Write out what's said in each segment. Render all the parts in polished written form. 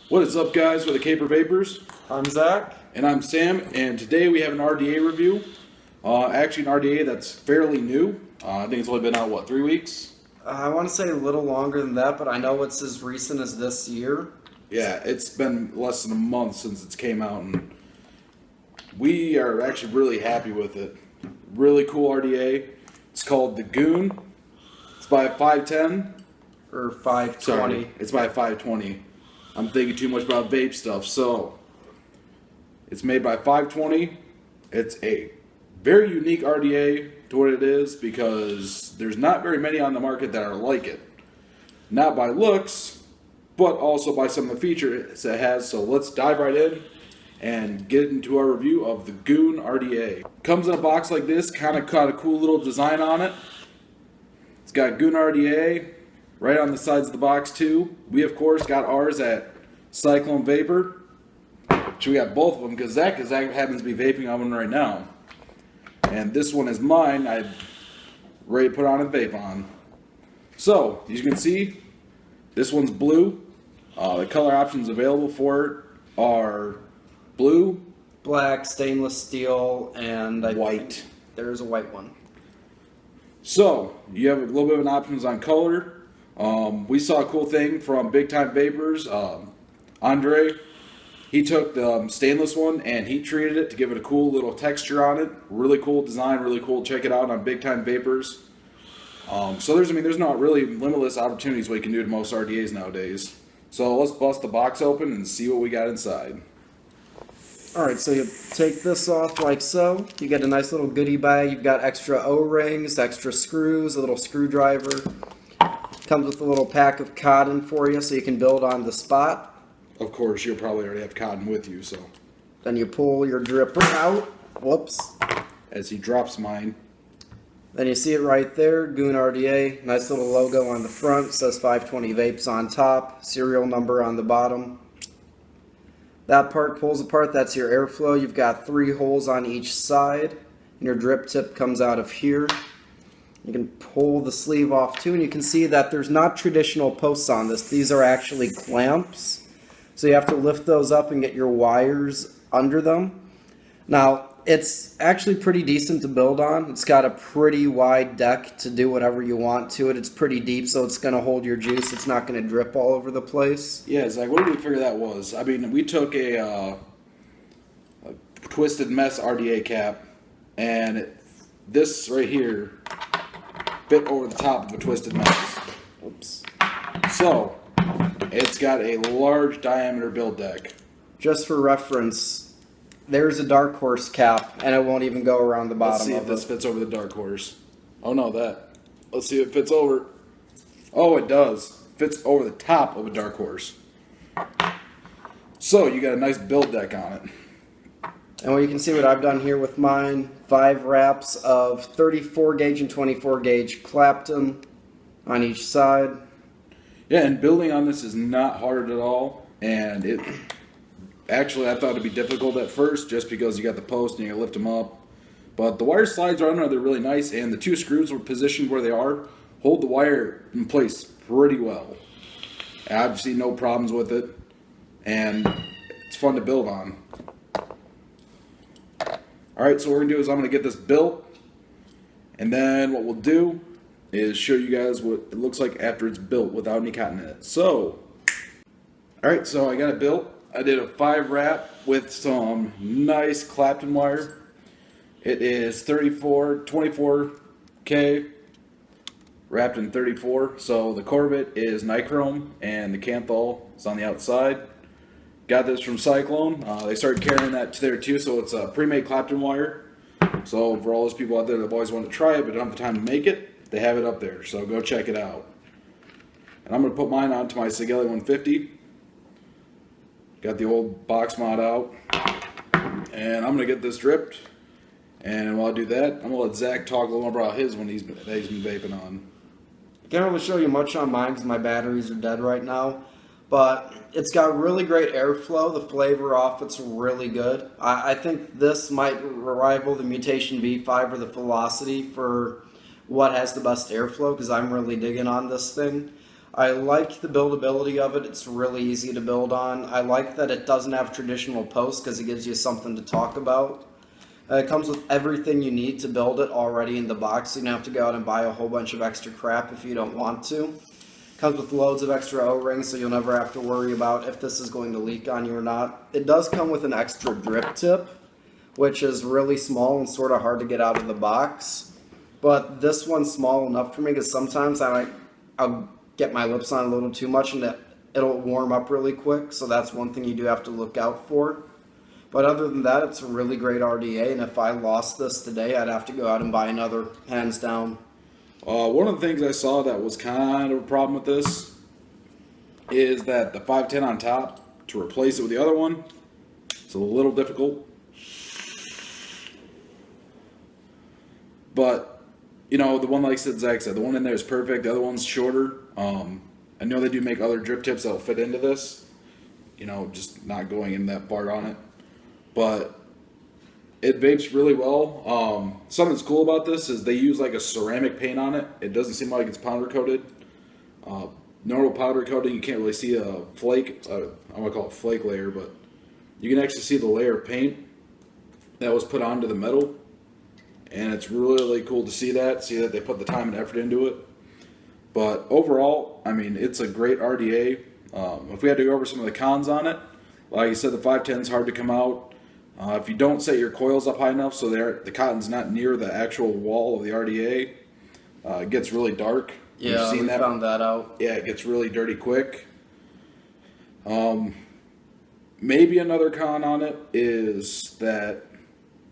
What is up, guys, with the Caper Vapers? I'm Zach. And I'm Sam, and today we have an RDA review. Actually, an RDA that's fairly new. I think it's only been out, 3 weeks? I want to say a little longer than that, but I know it's as recent as this year. Yeah, it's been less than a month since it came out, and we are actually really happy with it. Really cool RDA. It's called the Goon. It's by 510. Or 520. Sorry, it's by 520. I'm thinking too much about vape stuff. So, it's made by 520. It's a very unique RDA to what it is because there's not very many on the market that are like it. Not by looks, but also by some of the features it has. So let's dive right in and get into our review of the Goon RDA. Comes in a box like this, kind of got a cool little design on it. It's got Goon RDA right on the sides of the box too. We of course got ours at Cyclone Vapor. So we got both of them because Zach happens to be vaping on one right now. And this one is mine. I'm ready to put on and vape on. So, as you can see, this one's blue. The color options available for it are blue, black, stainless steel, and white. There's a white one. So, you have a little bit of an options on color. We saw a cool thing from Big Time Vapers. Andre, he took the stainless one and he treated it to give it a cool little texture on it. Really cool design, really cool. Check it out on Big Time Vapers. So there's not really limitless opportunities what you can do to most RDAs nowadays. So let's bust the box open and see what we got inside. Alright, so you take this off like so. You get a nice little goodie bag. You've got extra O-rings, extra screws, a little screwdriver. Comes with a little pack of cotton for you so you can build on the spot. Of course, you'll probably already have cotton with you, so. Then you pull your dripper out. Whoops. As he drops mine. Then you see it right there, Goon RDA. Nice little logo on the front. Says 520 Vapes on top. Serial number on the bottom. That part pulls apart. That's your airflow. You've got 3 holes on each side. And your drip tip comes out of here. You can pull the sleeve off too, and you can see that there's not traditional posts on this. These are actually clamps. So you have to lift those up and get your wires under them. Now, it's actually pretty decent to build on. It's got a pretty wide deck to do whatever you want to it. It's pretty deep, so it's going to hold your juice. It's not going to drip all over the place. Yeah, Zach, what did we figure that was? I mean, we took a Twisted Mess RDA cap, and this right here fit over the top of a Twisted Mess. Oops. So, it's got a large diameter build deck. Just for reference, there's a Dark Horse cap, and it won't even go around the bottom Let's see if of this it. fits over the Dark Horse. Oh no, that. Let's see if it fits over. Oh, it does. Fits over the top of a Dark Horse. So, you got a nice build deck on it. And well, you can see what I've done here with mine. 5 wraps of 34 gauge and 24 gauge Clapton on each side. Yeah, and building on this is not hard at all. And it actually, I thought it'd be difficult at first just because you got the post and you gotta lift them up. But the wire slides are under, they're really nice, and the 2 screws were positioned where they are, hold the wire in place pretty well. I've seen no problems with it, and it's fun to build on. Alright, so what we're going to do is I'm going to get this built, and then what we'll do is show you guys what it looks like after it's built without any cotton in it. So, alright, so I got it built. I did a 5 wrap with some nice Clapton wire. It is 24K wrapped in 34. So the core of it is nichrome and the Canthol is on the outside. Got this from Cyclone. They started carrying that there too, so it's a pre-made Clapton wire. So for all those people out there that have always wanted to try it but don't have the time to make it, they have it up there. So go check it out. And I'm going to put mine onto my Sigelli 150. Got the old box mod out. And I'm going to get this dripped. And while I do that, I'm going to let Zach talk a little more about his one that he's been vaping on. I can't really show you much on mine because my batteries are dead right now. But it's got really great airflow. The flavor off it's really good. I think this might rival the Mutation V5 or the Velocity for what has the best airflow because I'm really digging on this thing. I like the buildability of it. It's really easy to build on. I like that it doesn't have traditional posts because it gives you something to talk about. It comes with everything you need to build it already in the box, so you don't have to go out and buy a whole bunch of extra crap if you don't want to. Comes with loads of extra O-rings, so you'll never have to worry about if this is going to leak on you or not. It does come with an extra drip tip, which is really small and sort of hard to get out of the box. But this one's small enough for me because sometimes I'll get my lips on a little too much and it'll warm up really quick, so that's one thing you do have to look out for. But other than that, it's a really great RDA, and if I lost this today, I'd have to go out and buy another, hands down. One of the things I saw that was kind of a problem with this is that the 510 on top, to replace it with the other one, it's a little difficult. But, you know, the one, like Zach said, the one in there is perfect. The other one's shorter. I know they do make other drip tips that'll fit into this. You know, just not going in that part on it. But it vapes really well. Something that's cool about this is they use like a ceramic paint on it. It doesn't seem like it's powder coated. Normal powder coating, you can't really see a flake. I'm gonna call it flake layer, but you can actually see the layer of paint that was put onto the metal, and it's really cool to see that. See that they put the time and effort into it. But overall, I mean, it's a great RDA. If we had to go over some of the cons on it, like you said, the 510 is hard to come out. If you don't set your coils up high enough so the cotton's not near the actual wall of the RDA, it gets really dark. Yeah, we found that out. Yeah, it gets really dirty quick. Maybe another con on it is that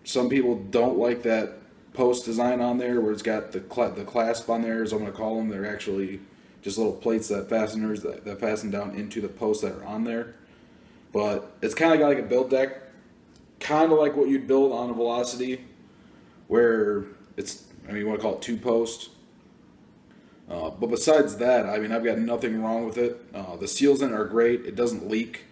some people don't like that post design on there where it's got the clasp on there, as I'm going to call them. They're actually just little plates that fasten down into the posts that are on there. But it's kind of got like a build deck, kind of like what you'd build on a Velocity, where it's, I mean, you want to call it two post. But besides that, I mean, I've got nothing wrong with it. The seals in it are great. It doesn't leak.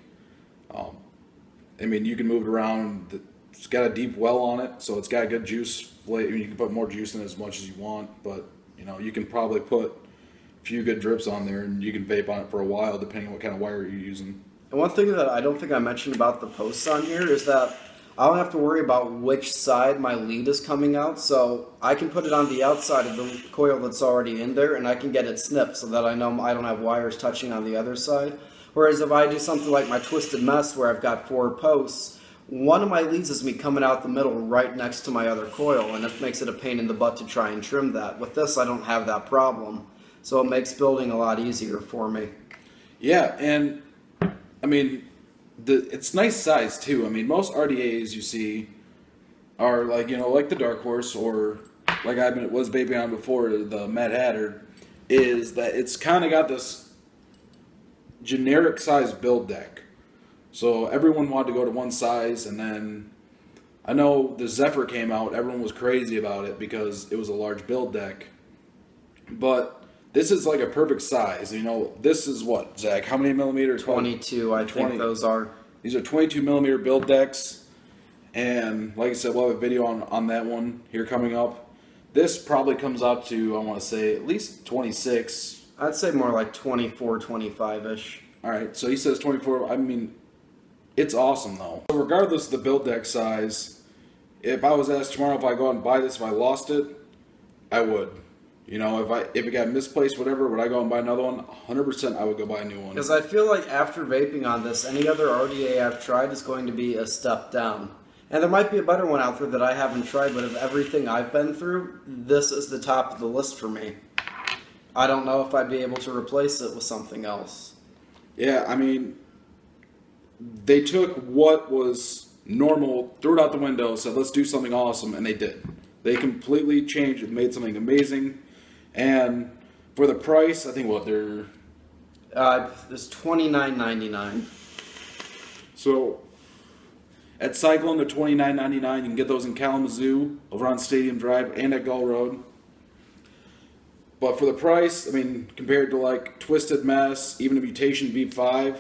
I mean, you can move it around. It's got a deep well on it, so it's got good juice. I mean, you can put more juice in it as much as you want, but you know, you can probably put a few good drips on there, and you can vape on it for a while, depending on what kind of wire you're using. And one thing that I don't think I mentioned about the posts on here is that I don't have to worry about which side my lead is coming out, so I can put it on the outside of the coil that's already in there, and I can get it snipped so that I know I don't have wires touching on the other side. Whereas if I do something like my Twisted Mess where I've got 4 posts, one of my leads is me coming out the middle right next to my other coil, and it makes it a pain in the butt to try and trim that. With this, I don't have that problem, so it makes building a lot easier for me. Yeah, and I mean, it's nice size too. I mean, most RDAs you see are like, you know, like the Dark Horse, or like was vaping on before, the Mad Hatter, is that it's kind of got this generic size build deck. So everyone wanted to go to one size, and then I know the Zephyr came out, everyone was crazy about it because it was a large build deck. But this is like a perfect size. You know, this is what, Zach, how many millimeters? 22, I think those are. These are 22 millimeter build decks. And like I said, we'll have a video on that one here coming up. This probably comes out to, I want to say, at least 26. I'd say more like 24, 25-ish. All right, so he says 24. I mean, it's awesome, though. So regardless of the build deck size, if I was asked tomorrow if I go out and buy this, if I lost it, I would. You know, if it got misplaced, whatever, would I go out and buy another one? 100% I would go buy a new one. Because I feel like after vaping on this, any other RDA I've tried is going to be a step down. And there might be a better one out there that I haven't tried, but of everything I've been through, this is the top of the list for me. I don't know if I'd be able to replace it with something else. Yeah, I mean, they took what was normal, threw it out the window, said let's do something awesome, and they did. They completely changed and made something amazing. And for the price, I think what they're... It's $29.99. So at Cyclone, they're $29.99. You can get those in Kalamazoo, over on Stadium Drive, and at Gull Road. But for the price, I mean, compared to like Twisted Mess, even a Mutation V5,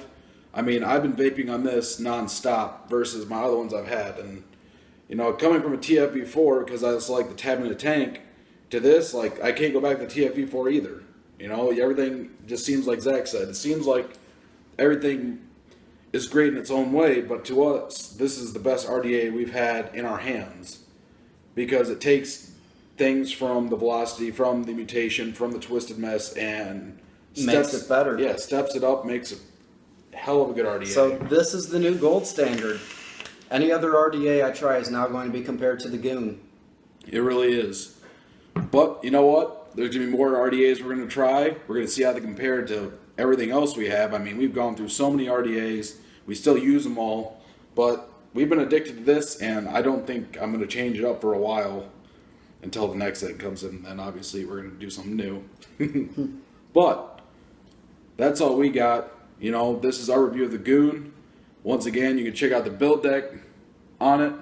I mean, I've been vaping on this non-stop versus my other ones I've had. And, you know, coming from a TFV4, because I just like the tab in the tank, to this, like, I can't go back to TFV4 either. You know, everything just seems like Zach said. It seems like everything is great in its own way, but to us, this is the best RDA we've had in our hands because it takes things from the velocity, from the mutation, from the twisted mess, and Makes it better. Yeah, steps it up, makes a hell of a good RDA. So this is the new gold standard. Any other RDA I try is now going to be compared to the Goon. It really is. But you know what? There's going to be more RDAs we're going to try. We're going to see how they compare to everything else we have. I mean, we've gone through so many RDAs. We still use them all. But we've been addicted to this, and I don't think I'm going to change it up for a while until the next thing comes in. Then obviously we're going to do something new. But that's all we got. You know, this is our review of the Goon. Once again, you can check out the build deck on it.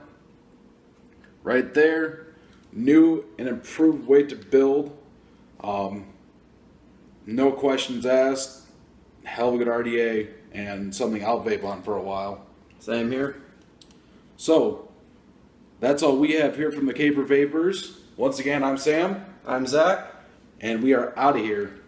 Right there. New and improved way to build. No questions asked. Hell of a good RDA and something I'll vape on for a while. Same here. So, that's all we have here from the Caper Vapers. Once again, I'm Sam. I'm Zach. And we are out of here.